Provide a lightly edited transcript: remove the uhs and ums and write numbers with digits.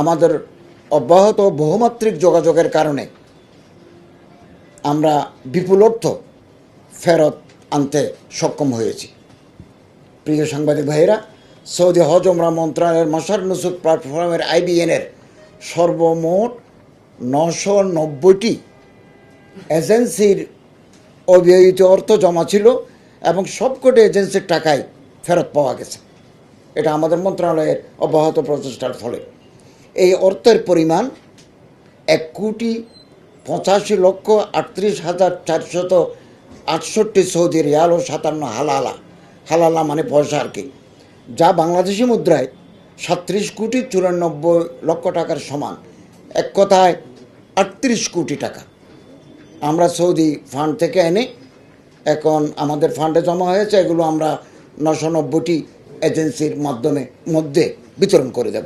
আমাদের অব্যাহত বহুমাত্রিক যোগাযোগের কারণে আমরা বিপুল অর্থ ফেরত আনতে সক্ষম হয়েছি। প্রিয় সাংবাদিক ভাইয়েরা, সৌদি হজ ওমরা মন্ত্রণালয়ের মশার নুসুক প্ল্যাটফর্মের IBN-এর সর্বমোট 990টি এজেন্সির অব্যয়িত অর্থ জমা ছিল এবং সবকটি এজেন্সির টাকায় ফেরত পাওয়া গেছে। এটা আমাদের মন্ত্রণালয়ের অব্যাহত প্রচেষ্টার ফলে। এই অর্থের পরিমাণ 1,85,38,468 সৌদি রিয়াল ও 57 হালালা মানে পয়সা আর কি, যা বাংলাদেশি মুদ্রায় 37,94,00,000 টাকার সমান, এক কথায় 38 কোটি টাকা আমরা সৌদি ফান্ড থেকে এনে এখন আমাদের ফান্ডে জমা হয়েছে। এগুলো আমরা 990টি এজেন্সির মধ্যে বিতরণ করে দেব।